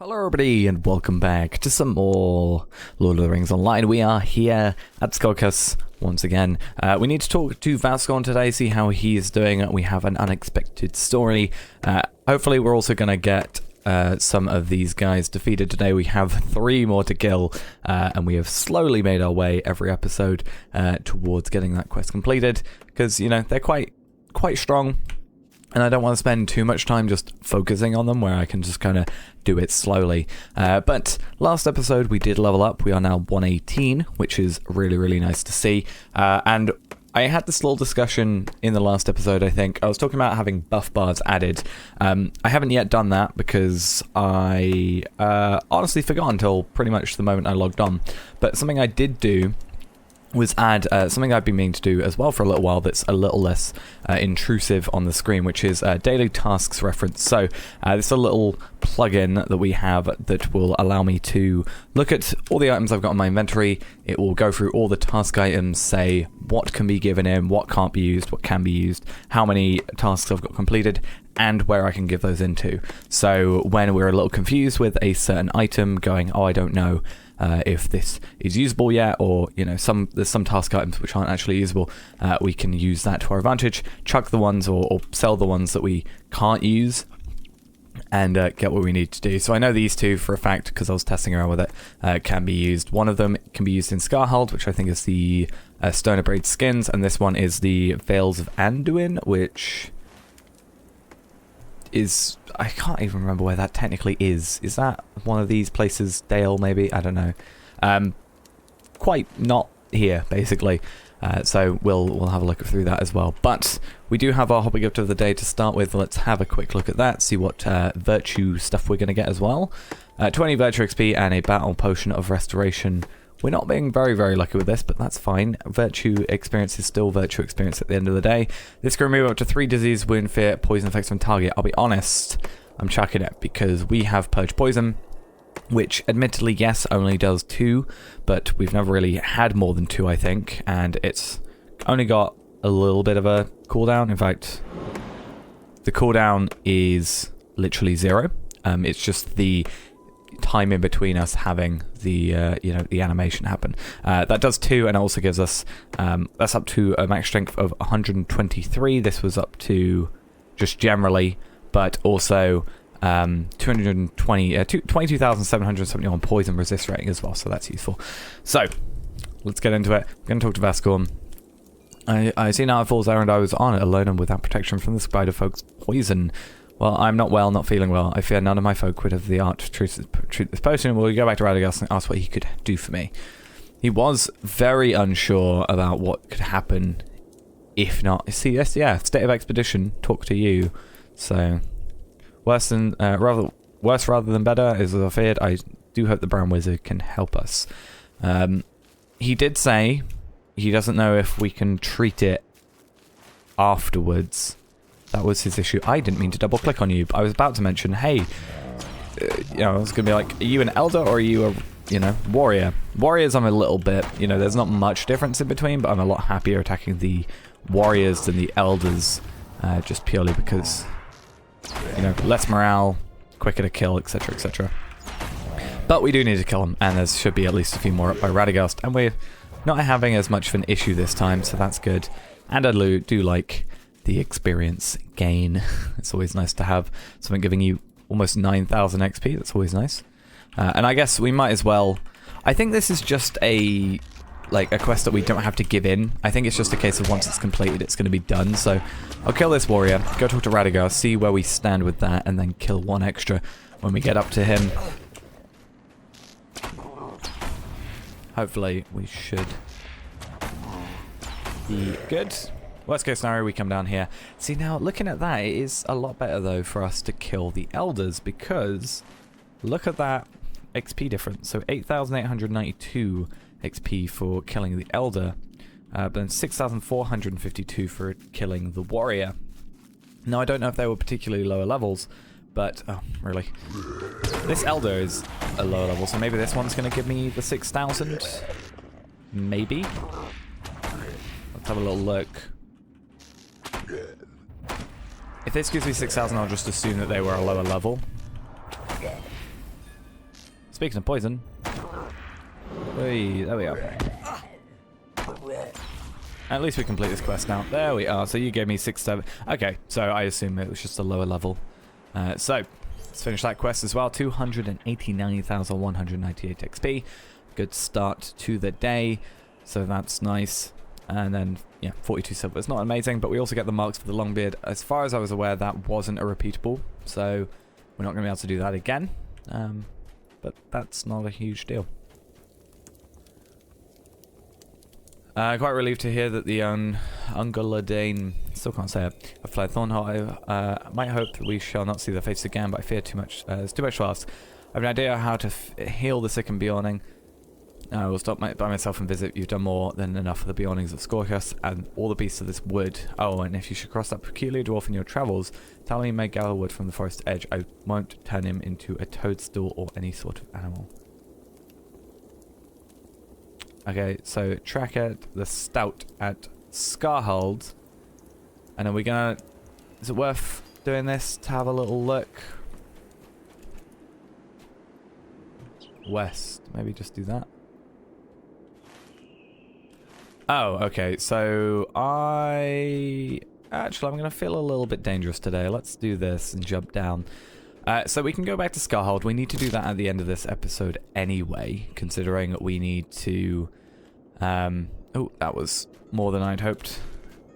Hello everybody and welcome back to some more Lord of the Rings Online. We are here at Skarháld once again. We need to talk to Vascorn today, see how he is doing. We have an unexpected story. Hopefully we're also going to get some of these guys defeated today. We have 3 more to kill, and we have slowly made our way every episode towards getting that quest completed, because, you know, they're quite strong. And I don't want to spend too much time just focusing on them, where I can just kind of do it slowly. But last episode we did level up. We are now 118, which is really nice to see. And I had this little discussion in the last episode, I think. I was talking about having buff bars added. I haven't yet done that because I honestly forgot until pretty much the moment I logged on. But something I did do was add something I've been meaning to do as well for a little while that's a little less intrusive on the screen, which is daily tasks reference. So this is a little plugin that we have that will allow me to look at all the items I've got in my inventory. It will go through all the task items, say what can be given in, what can't be used, what can be used, how many tasks I've got completed, and where I can give those into. So when we're a little confused with a certain item, going, oh, I don't know if this is usable yet, or, you know, there's some task items which aren't actually usable, we can use that to our advantage, chuck the ones or sell the ones that we can't use, and get what we need to do. So I know these two for a fact because I was testing around with it, can be used. One of them can be used in Skarháld, which I think is the Stone of Braid Skins, and this one is the Veils of Anduin, which is, I can't even remember where that technically is. Is that one of these places? Dale, maybe? I don't know. Quite not here, basically. So we'll have a look through that as well. But we do have our hobby gift of the day to start with. Let's have a quick look at that, see what virtue stuff we're going to get as well. 20 virtue XP and a battle potion of restoration. We're not being very lucky with this, but that's fine. Virtue experience is still virtue experience at the end of the day. This can remove up to 3 disease, wound, fear, poison effects from target. I'll be honest, I'm chucking it because we have Purge Poison, which admittedly, yes, only does 2, but we've never really had more than 2, I think, and it's only got a little bit of a cooldown. In fact, the cooldown is literally 0. It's just the time in between us having the you know, the animation happen. That does 2, and it also gives us that's up to a max strength of 123. This was up to just generally, but also 22,771 poison resist rating as well, so that's useful. So let's get into it. I'm going to talk to Vascorn. I see now a fool's errand I was on, alone and without protection from the spider folk's poison. Well, I'm not well, not feeling well. I fear none of my folk would have the art to treat this potion. We'll go back to Radagast and ask what he could do for me. He was very unsure about what could happen if not. See, yes, yeah, state of expedition, talk to you. So, worse rather than better, as I feared. I do hope the Brown Wizard can help us. He did say he doesn't know if we can treat it afterwards. That was his issue. I didn't mean to double click on you, but I was about to mention, hey, you know, I was going to be like, are you an elder or are you a, you know, warrior? Warriors, I'm a little bit, you know, there's not much difference in between, but I'm a lot happier attacking the warriors than the elders, just purely because, you know, less morale, quicker to kill, etc, etc. But we do need to kill them, and there should be at least a few more up by Radagast, and we're not having as much of an issue this time, so that's good. And I do like the experience gain. It's always nice to have something giving you almost 9,000 XP. That's always nice. And I guess we might as well, I think this is just a quest that we don't have to give in. I think it's just a case of once it's completed, it's going to be done. So I'll kill this warrior, go talk to Radagast, see where we stand with that, and then kill one extra when we get up to him. Hopefully we should be good. Worst case scenario, we come down here. See, now, looking at that, it is a lot better, though, for us to kill the elders, because look at that XP difference. So 8,892 XP for killing the elder, but then 6,452 for killing the warrior. Now, I don't know if they were particularly lower levels, but, oh, really? This elder is a lower level, so maybe this one's going to give me the 6,000? Maybe? Let's have a little look. If this gives me 6,000, I'll just assume that they were a lower level. Speaking of poison. Hey, there we are. At least we complete this quest now. There we are. So you gave me 6, 7. Okay, so I assume it was just a lower level. So let's finish that quest as well. 289,198 XP. Good start to the day. So that's nice. And then, yeah, 42 silver. It's not amazing, but we also get the marks for the Longbeard. As far as I was aware, that wasn't a repeatable. So we're not going to be able to do that again. But that's not a huge deal. Quite relieved to hear that the Unguladain, still can't say it, have fled Thornholt. I might hope that we shall not see their face again, but I fear too much. It's too much to ask. I have an idea how to heal the sick and Beorning. I will stop by myself and visit. You've done more than enough for the Beornings of Skarháld and all the beasts of this wood. Oh, and if you should cross that peculiar dwarf in your travels, tell him he may gather wood from the forest edge. I won't turn him into a toadstool or any sort of animal. Okay, so track at the Stout at Skarháld. And are we gonna... Is it worth doing this to have a little look? West. Maybe just do that. Oh, okay. So I'm gonna feel a little bit dangerous today. Let's do this and jump down. So we can go back to Skarháld. We need to do that at the end of this episode anyway, considering we need to... oh, that was more than I'd hoped.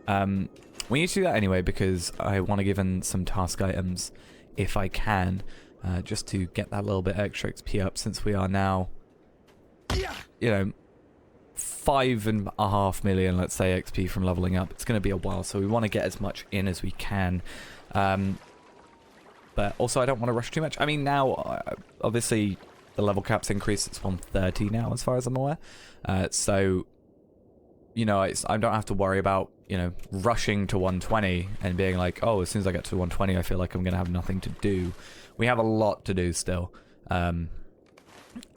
We need to do that anyway because I want to give in some task items if I can, just to get that little bit extra XP up since we are now, you know, 5.5 million, let's say, XP from leveling up. It's going to be a while, so we want to get as much in as we can. But also I don't want to rush too much. I mean, now, obviously, the level cap's increased. It's 130 now, as far as I'm aware. So, you know, I don't have to worry about, you know, rushing to 120 and being like, oh, as soon as I get to 120, I feel like I'm going to have nothing to do. We have a lot to do still. And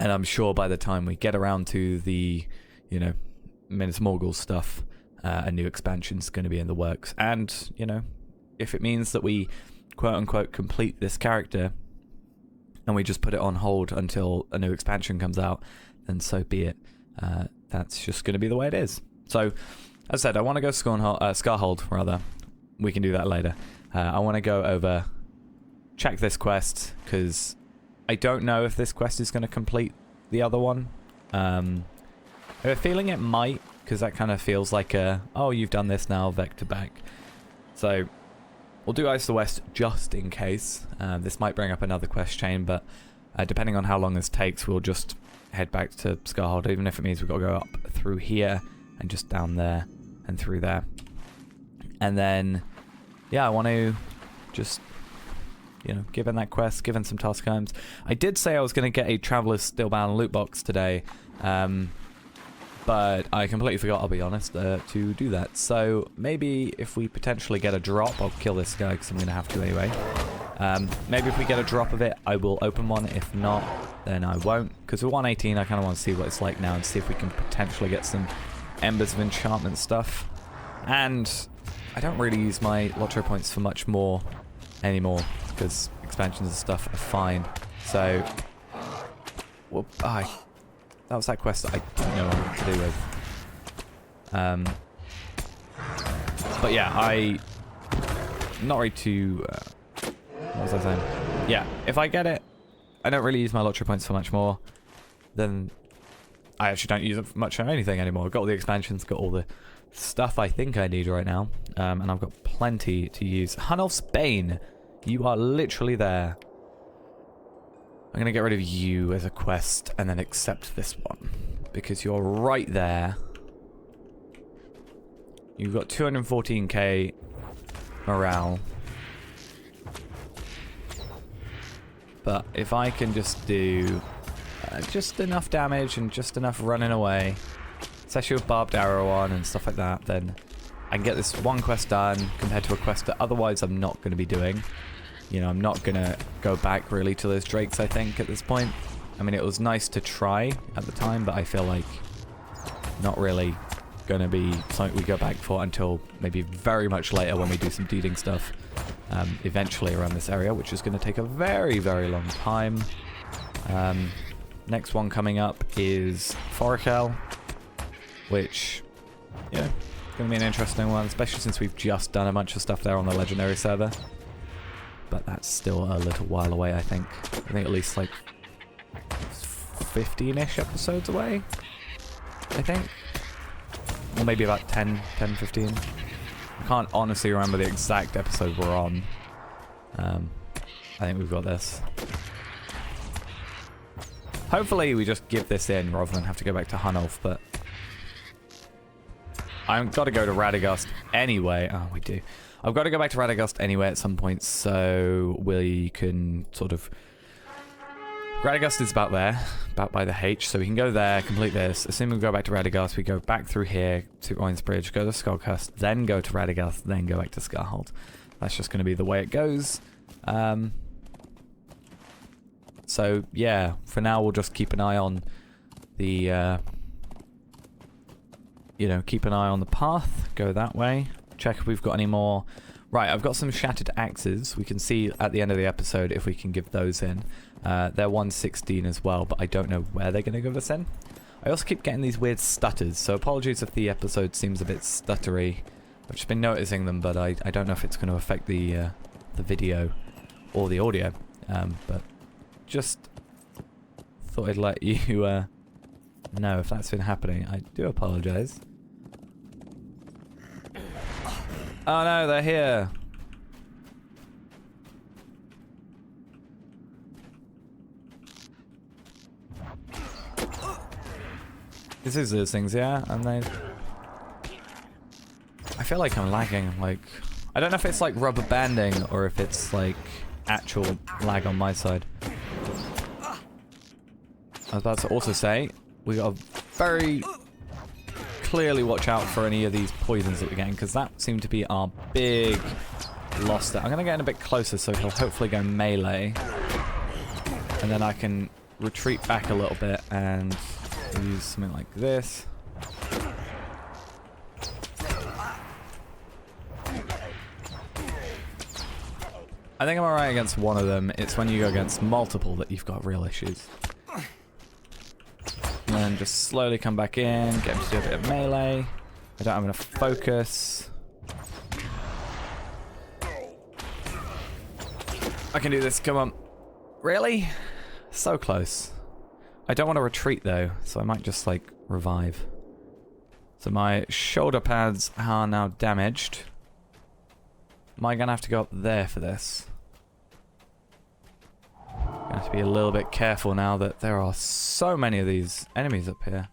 I'm sure by the time we get around to the, you know, Minas Morgul stuff, a new expansion's going to be in the works. And, you know, if it means that we quote-unquote complete this character and we just put it on hold until a new expansion comes out, then so be it. That's just going to be the way it is. So, as I said, I want to go Skarháld, rather. We can do that later. I want to go over, check this quest, because I don't know if this quest is going to complete the other one. I have a feeling it might, because that kind of feels like a, oh, you've done this now, vector back. So, we'll do Ice to the West just in case. This might bring up another quest chain, but depending on how long this takes, we'll just head back to Skarháld, even if it means we've got to go up through here and just down there and through there. And then, yeah, I want to just, you know, give in that quest, give in some task items. I did say I was going to get a Traveler's Steelbound loot box today, but I completely forgot, I'll be honest, to do that. So maybe if we potentially get a drop, I'll kill this guy because I'm going to have to anyway. Maybe if we get a drop of it, I will open one. If not, then I won't. Because we're 118, I kind of want to see what it's like now and see if we can potentially get some Embers of Enchantment stuff. And I don't really use my LOTRO points for much more anymore because expansions and stuff are fine. So, well, that was that quest that I didn't know what to do with. But yeah, not really too... what was I saying? Yeah, if I get it, I don't really use my LOTRO points for much more. Then I actually don't use it for much of anything anymore. I've got all the expansions, got all the stuff I think I need right now. And I've got plenty to use. Hunolf's Bane, you are literally there. I'm going to get rid of you as a quest and then accept this one. Because you're right there. You've got 214k morale. But if I can just do just enough damage and just enough running away, especially with barbed arrow on and stuff like that, then I can get this one quest done compared to a quest that otherwise I'm not going to be doing. You know, I'm not going to go back really to those drakes, I think, at this point. I mean, it was nice to try at the time, but I feel like not really going to be something we go back for until maybe very much later when we do some deeding stuff. Eventually around this area, which is going to take a very, very long time. Next one coming up is Thornholt, which, yeah, it's going to be an interesting one, especially since we've just done a bunch of stuff there on the Legendary server. But that's still a little while away, I think. I think at least like 15-ish episodes away, I think. Or maybe about 10, 15. I can't honestly remember the exact episode we're on. I think we've got this. Hopefully we just give this in rather than have to go back to Thornholt, but I've got to go to Radagast anyway. Oh, we do. I've got to go back to Radagast anyway at some point, so we can sort of... Radagast is about there, about by the H, so we can go there, complete this. As soon as we go back to Radagast, we go back through here to Oinsbridge, go to Skarháld, then go to Radagast, then go back to Skarháld. That's just going to be the way it goes. So, yeah, for now we'll just keep an eye on the, you know, keep an eye on the path, go that way, check if we've got any more. Right, I've got some shattered axes. We can see at the end of the episode if we can give those in. They're 116 as well, but I don't know where they're going to give us in. I also keep getting these weird stutters, so apologies if the episode seems a bit stuttery. I've just been noticing them, but I don't know if it's going to affect the video or the audio. But just thought I'd let you know if that's been happening. I do apologize. Oh no, they're here. This is those things, yeah? And they... I feel like I'm lagging, like... I don't know if it's like rubber banding or if it's like actual lag on my side. I was about to also say, we gotta very clearly watch out for any of these poisons that we're getting, because that seemed to be our big loss there. I'm gonna get in a bit closer so he'll hopefully go melee. And then I can retreat back a little bit and use something like this. I think I'm alright against one of them. It's when you go against multiple that you've got real issues. And then just slowly come back in, get him to do a bit of melee. I don't have enough focus. I can do this, come on. Really? So close. I don't want to retreat though, so I might just like revive. So my shoulder pads are now damaged. Am I gonna have to go up there for this? Gonna have to be a little bit careful now that there are so many of these enemies up here.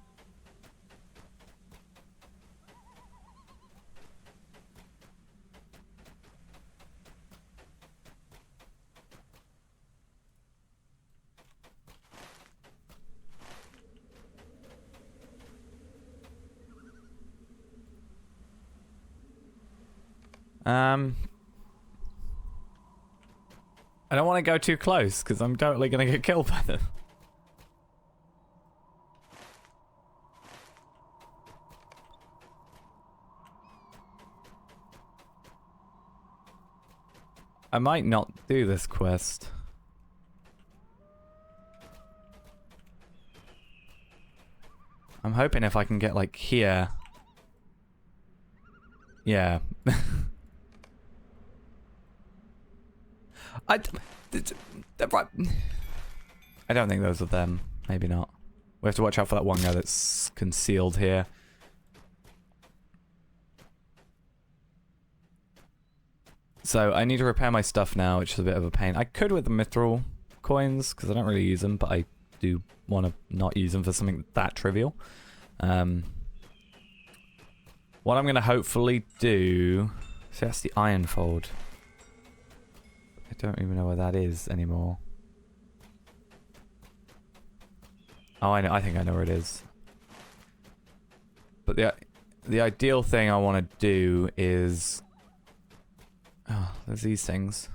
I don't want to go too close because I'm totally going to get killed by them. I might not do this quest. I'm hoping if I can get like here. Yeah. I don't think those are them. Maybe not. We have to watch out for that one guy that's concealed here. So I need to repair my stuff now, which is a bit of a pain. I could with the mithril coins, because I don't really use them, but I do want to not use them for something that trivial. What I'm going to hopefully do... See, that's the iron fold. I don't even know where that is anymore. Oh, I know. I think I know where it is. But the ideal thing I want to do is... Oh, there's these things.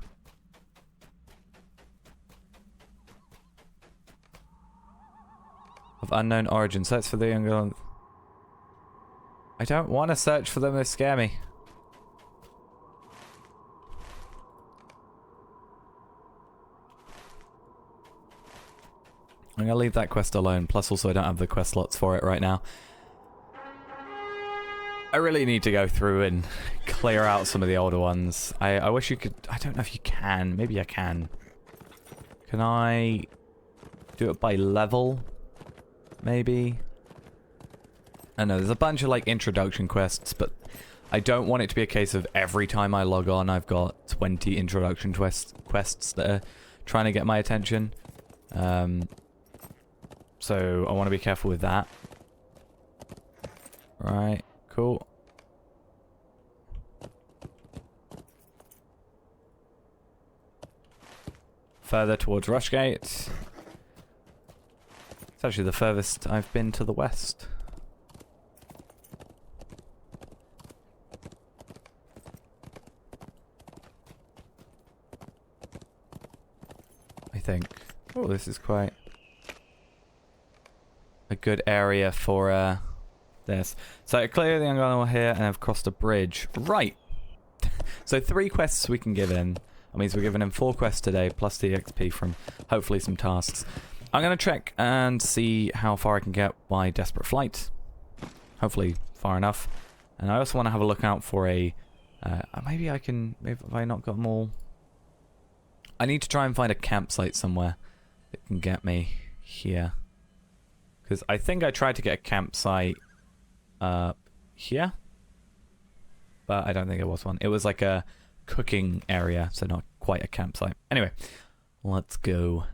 Of unknown origin. Search for the younger... I don't want to search for them. They scare me. I'm going to leave that quest alone. Plus, also, I don't have the quest slots for it right now. I really need to go through and clear out some of the older ones. I wish you could... I don't know if you can. Maybe I can. Can I do it by level? Maybe? I know, there's a bunch of, like, introduction quests, but I don't want it to be a case of every time I log on, I've got 20 introduction quests that are trying to get my attention. So I want to be careful with that. Right, cool. Further towards Rushgate. It's actually the furthest I've been to the west. I think. Oh, this is quite a good area for this. So clear the Ungunnable here, and I've crossed a bridge. Right. So 3 quests we can give in. That means we're giving him 4 quests today, plus the XP from hopefully some tasks. I'm going to check and see how far I can get by Desperate Flight. Hopefully far enough. And I also want to have a look out for a... maybe I can... Maybe have I not got them all? I need to try and find a campsite somewhere that can get me here. Because I think I tried to get a campsite here. But I don't think it was one. It was like a cooking area, so not quite a campsite. Anyway, let's go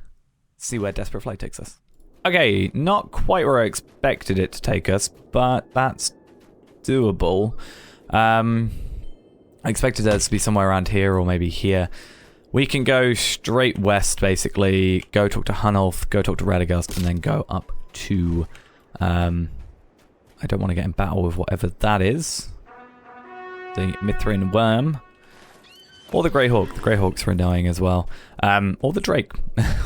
see where Desperate Flight takes us. Okay, not quite where I expected it to take us, but that's doable. I expected it to be somewhere around here or maybe here. We can go straight west, basically, go talk to Thornholt, go talk to Radagast, and then go up to... I don't want to get in battle with whatever that is. The Mithrin Worm. Or the Greyhawk. The Greyhawks are annoying as well. Or the Drake.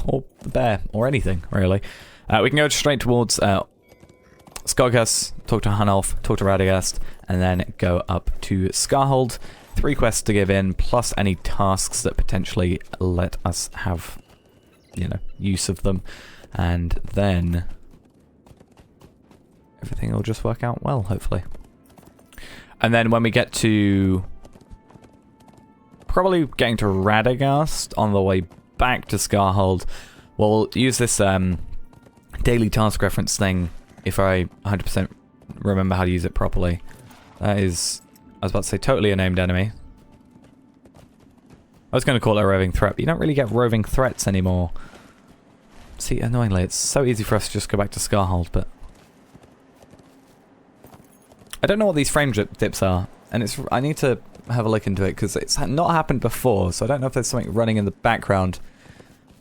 Or the Bear. Or anything, really. We can go straight towards Skarháld, talk to Thornholt, talk to Radagast, and then go up to Skarháld. 3 quests to give in, plus any tasks that potentially let us have, you know, use of them. And then everything will just work out well, hopefully. And then when we get to... probably getting to Radagast on the way back to Skarháld, we'll use this daily task reference thing if I 100% remember how to use it properly. That is, I was about to say, totally a named enemy. I was going to call it a roving threat, but you don't really get roving threats anymore. See, annoyingly, it's so easy for us to just go back to Skarháld, but... I don't know what these frame dips are, and it's I need to have a look into it, because it's not happened before, so I don't know if there's something running in the background.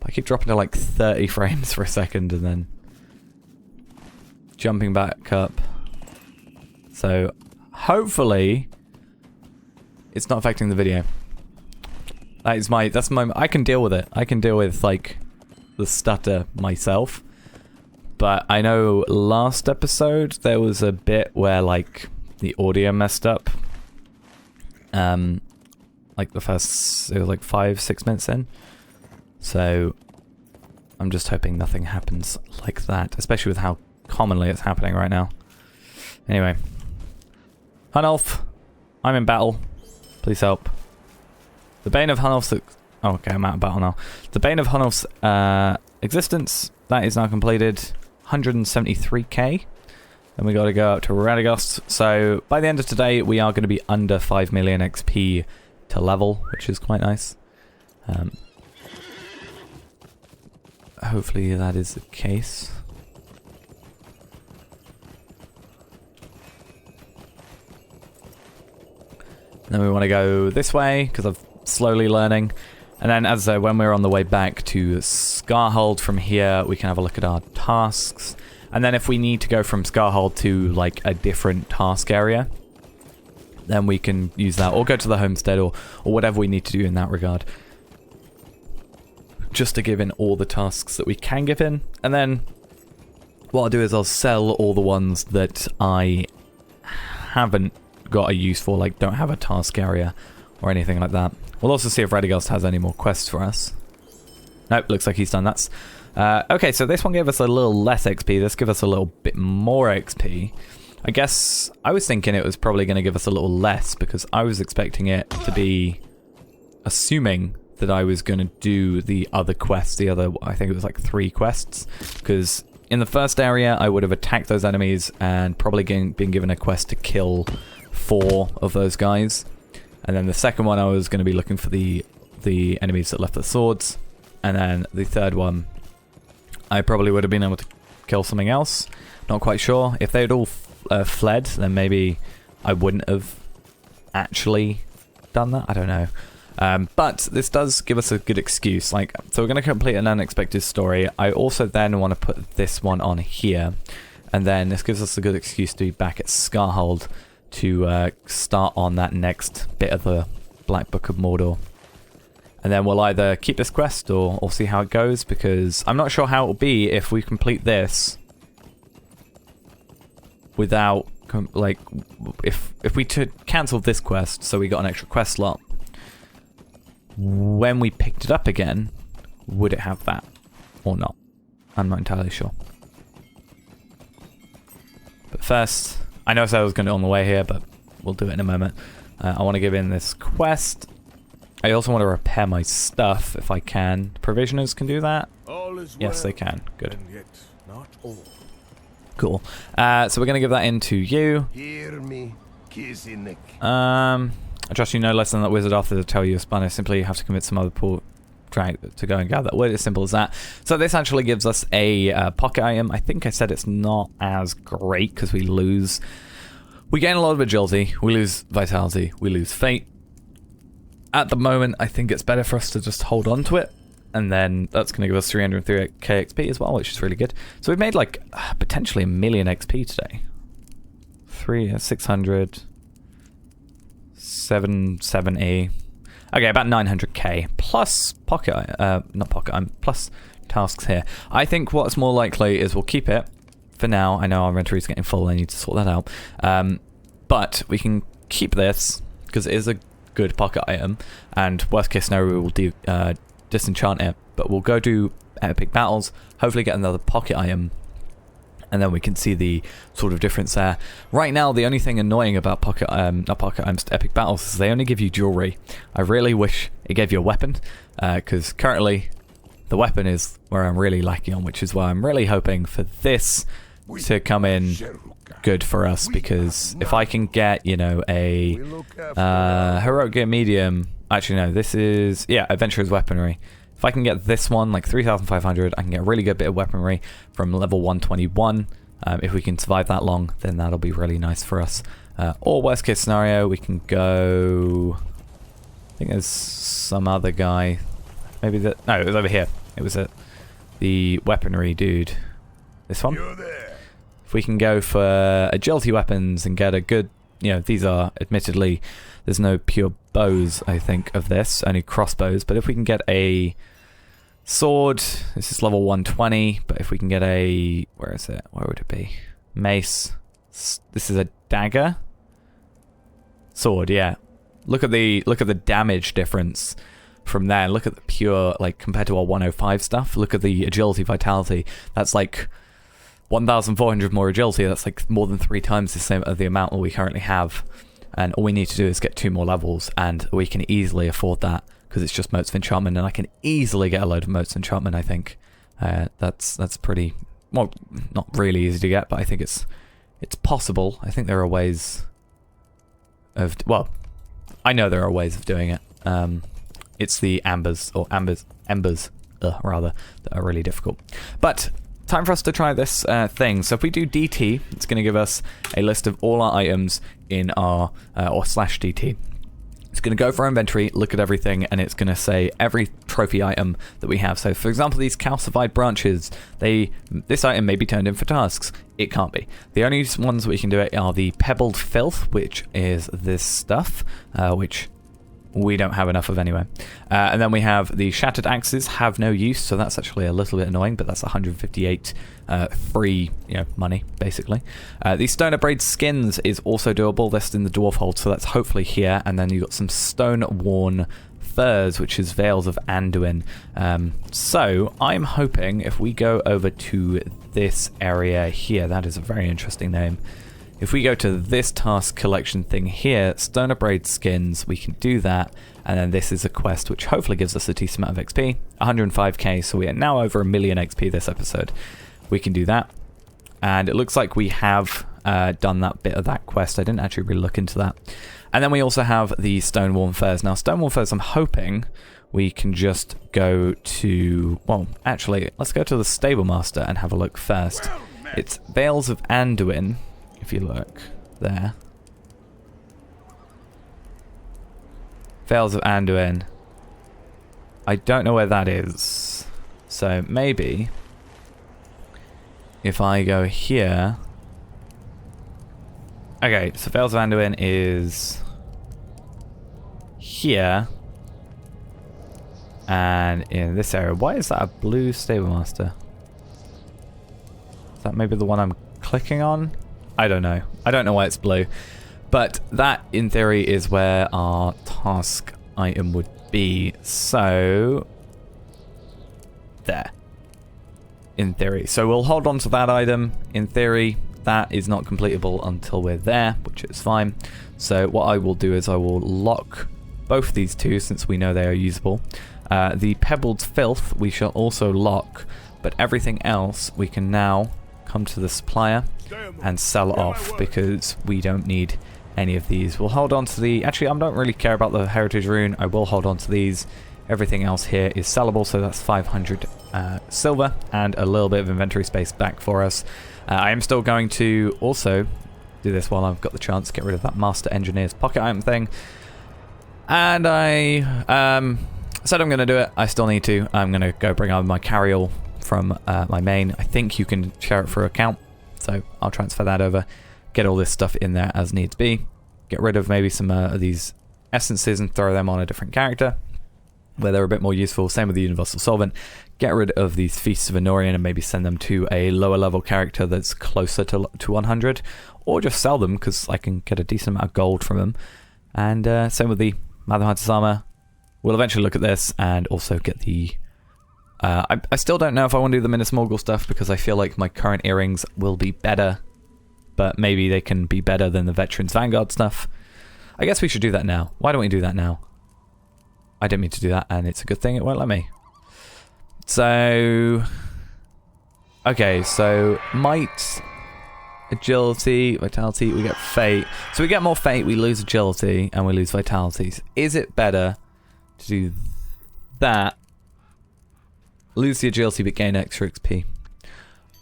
But I keep dropping to like 30 frames for a second, and then jumping back up. So, hopefully, it's not affecting the video. That's my... I can deal with it. I can deal with, like, the stutter myself. But I know last episode, there was a bit where, like, the audio messed up. Like, the first... It was, like, 5-6 minutes in. So, I'm just hoping nothing happens like that. Especially with how commonly it's happening right now. Anyway. Thornholt, I'm in battle. Please help. The bane of Thornholt's... Oh, okay, I'm out of battle now. The bane of Thornholt's existence, that is now completed. 173k. Then we got to go up to Radagast. So by the end of today, we are going to be under 5 million XP to level, which is quite nice. Hopefully that is the case. Then we want to go this way, because I'm slowly learning. And then, as I said, when we're on the way back to Skarháld from here, we can have a look at our tasks. And then if we need to go from Skarháld to, like, a different task area, then we can use that. Or go to the homestead, or whatever we need to do in that regard. Just to give in all the tasks that we can give in. And then, what I'll do is I'll sell all the ones that I haven't got a use for, like don't have a task area or anything like that. We'll also see if Radagast has any more quests for us. Nope, looks like he's done that. Okay, so this one gave us a little less XP. This gives us a little bit more XP. I guess I was thinking it was probably going to give us a little less because I was expecting it to be assuming that I was going to do the other quests, I think it was like 3 quests, because in the first area I would have attacked those enemies and probably been given a quest to kill 4 of those guys, and then the second one I was going to be looking for the enemies that left the swords, and then the third one I probably would have been able to kill something else. Not quite sure. If they'd all fled, then maybe I wouldn't have actually done that. I don't know. But this does give us a good excuse. So we're going to complete an unexpected story. I also then want to put this one on here. And then this gives us a good excuse to be back at Skarháld to start on that next bit of the Black Book of Mordor. And then we'll either keep this quest or see how it goes, because I'm not sure how it will be if we complete this without, like, if we cancel this quest, so we got an extra quest slot, when we picked it up again, would it have that or not? I'm not entirely sure. But first, I know I said I was going to do it on the way here, but we'll do it in a moment. I want to give in this quest. I also want to repair my stuff if I can. Provisioners can do that? Yes, they can. Good. Cool. So we're going to give that in to you. I trust you no less than that wizard after to tell you a spanner. Simply you have to commit some other poor drag to go and gather that wood. It's simple as that. So this actually gives us a pocket item. I think I said it's not as great because we gain a lot of agility, we lose vitality, we lose fate. At the moment, I think it's better for us to just hold on to it, and then that's going to give us 303k XP as well, which is really good. So we've made like potentially 1 million XP today. 600, 770. Okay, about 900k plus plus tasks here. I think what's more likely is we'll keep it for now. I know our inventory is getting full. I need to sort that out. But we can keep this because it is a good pocket item, and worst case scenario we'll do disenchant it, but we'll go do epic battles, hopefully get another pocket item, and then we can see the sort of difference there. Right now, the only thing annoying about epic battles is they only give you jewelry. I really wish it gave you a weapon, because currently the weapon is where I'm really lacking on, which is why I'm really hoping for this to come in good for us, because if I can get, you know, a heroic gear medium, actually no, this is, yeah, adventurer's weaponry. If I can get this one, like 3,500, I can get a really good bit of weaponry from level 121. If we can survive that long, then that'll be really nice for us. Or worst case scenario, we can go, I think there's some other guy, maybe that, no, it was over here. It was the weaponry dude. This one? If we can go for agility weapons and get a good, you know, these are admittedly, there's no pure bows, I think, of this, only crossbows, but if we can get a sword, this is level 120, but if we can get a, where is it? Where would it be? Mace. This is a dagger. Sword, yeah. Look at the damage difference from there. Look at the pure, like, compared to our 105 stuff. Look at the agility, vitality. That's like 1,400 more agility. That's like more than 3 times the same of the amount that we currently have. And all we need to do is get 2 more levels, and we can easily afford that because it's just motes of enchantment, and I can easily get a load of motes of enchantment. I think that's pretty, well, not really easy to get, but I think it's possible. I think there are ways of, well, I know there are ways of doing it. It's the embers rather, that are really difficult. But time for us to try this thing. So if we do DT, it's going to give us a list of all our items in our, or /DT. It's going to go for our inventory, look at everything, and it's going to say every trophy item that we have. So for example, these calcified branches, this item may be turned in for tasks. It can't be. The only ones we can do it are the pebbled filth, which is this stuff, which we don't have enough of anyway. And then we have the shattered axes, have no use, so that's actually a little bit annoying, but that's 158 free, money, basically. The stone braid skins is also doable. That's in the dwarf hold, so that's hopefully here. And then you've got some stone worn furs, which is Veils of Anduin. So I'm hoping if we go over to this area here, that is a very interesting name. If we go to this task collection thing here, Stoner Braid Skins, we can do that. And then this is a quest which hopefully gives us a decent amount of XP, 105k, so we are now over 1 million XP this episode. We can do that. And it looks like we have done that bit of that quest. I didn't actually really look into that. And then we also have the Stoneworn Furs. Now, Stoneworn Furs, I'm hoping we can just go to... Well, actually, let's go to the Stable Master and have a look first. It's Veils of Anduin, if you look there. Veils of Anduin. I don't know where that is. So maybe if I go here... Okay, so Veils of Anduin is here. And in this area. Why is that a blue Stable Master? Is that maybe the one I'm clicking on? I don't know. I don't know why it's blue. But that, in theory, is where our task item would be. So... there. In theory. So we'll hold on to that item. In theory, that is not completable until we're there, which is fine. So what I will do is I will lock both these two, since we know they are usable. The Pebbled Filth we shall also lock, but everything else we can now come to the supplier and sell off, because we don't need any of these. We'll hold on to the... Actually, I don't really care about the Heritage Rune. I will hold on to these. Everything else here is sellable, so that's 500 silver and a little bit of inventory space back for us. I am still going to also do this while I've got the chance, get rid of that Master Engineer's pocket item thing. And I said I'm going to do it. I still need to. I'm going to go bring on my carryall from my main. I think you can share it for account, so I'll transfer that over, get all this stuff in there as needs be, get rid of maybe some of these essences and throw them on a different character where they're a bit more useful. Same with the Universal Solvent. Get rid of these Feasts of Anorian and maybe send them to a lower level character that's closer to 100, or just sell them because I can get a decent amount of gold from them. And same with the Mathamati's Armor. We'll eventually look at this and also get the... I still don't know if I want to do the Minas Morgul stuff, because I feel like my current earrings will be better, but maybe they can be better than the Veterans Vanguard stuff. I guess we should do that now. Why don't we do that now? I didn't mean to do that, and it's a good thing it won't let me. So... Okay, so might, agility, vitality, we get fate. So we get more fate, we lose agility, and we lose vitalities. Is it better to do that? Lose the agility but gain extra XP.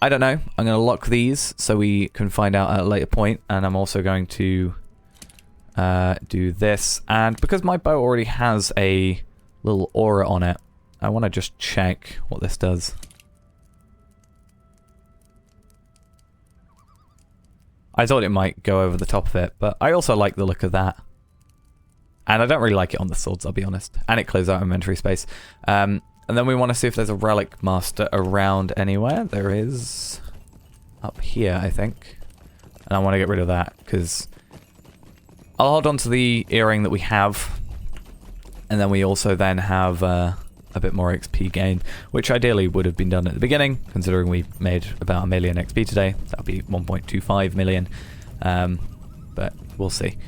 I don't know. I'm going to lock these so we can find out at a later point, and I'm also going to do this. And because my bow already has a little aura on it, I want to just check what this does. I thought it might go over the top of it, but I also like the look of that. And I don't really like it on the swords, I'll be honest. And it clears out inventory space. And then we want to see if there's a Relic Master around anywhere. There is up here, I think. And I want to get rid of that, because I'll hold on to the earring that we have. And then we also then have a bit more XP gain, which ideally would have been done at the beginning, considering we made about 1 million XP today. That would be 1.25 million. But we'll see.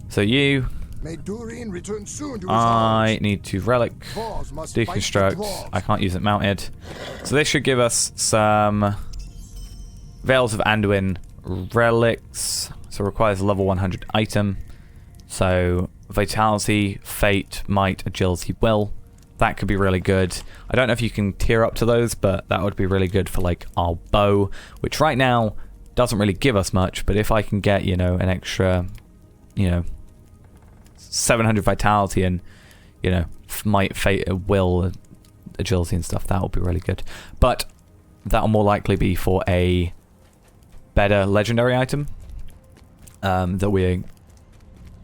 So you... May Durian return soon to his I house. need to relic, Dwarves must fight the deconstruct. dwarves. I can't use it mounted. So this should give us some Veils of Anduin relics. So it requires a level 100 item. So vitality, fate, might, agility, will. That could be really good. I don't know if you can tier up to those, but that would be really good for like our bow, which right now doesn't really give us much. But if I can get, you know, an extra, you know, 700 vitality and, you know, might, fate, will, agility and stuff, that will be really good. But that'll more likely be for a better legendary item that we're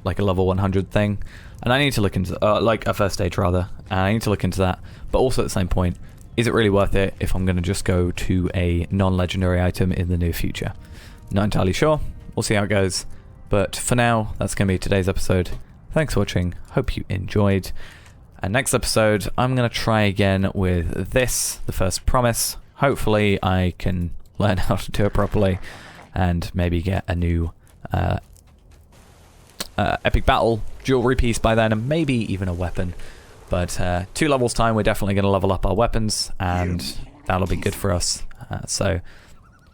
like a level 100 thing. And I need to look into like a first stage rather, and I need to look into that. But also at the same point, is it really worth it if I'm going to just go to a non-legendary item in the near future? Not entirely sure. We'll see how it goes. But for now, that's going to be today's episode. Thanks for watching. Hope you enjoyed. And next episode, I'm going to try again with this, the first promise. Hopefully I can learn how to do it properly and maybe get a new epic battle jewelry piece by then, and maybe even a weapon. But 2 levels time, we're definitely going to level up our weapons, and that'll be good for us. So,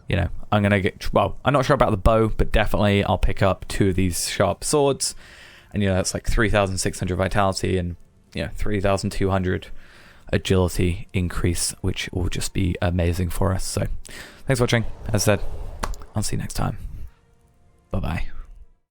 you know, I'm going to get... Well, I'm not sure about the bow, but definitely I'll pick up 2 of these sharp swords. And, you know, that's like 3,600 vitality and, you know, 3,200 agility increase, which will just be amazing for us. So, thanks for watching. As I said, I'll see you next time. Bye-bye.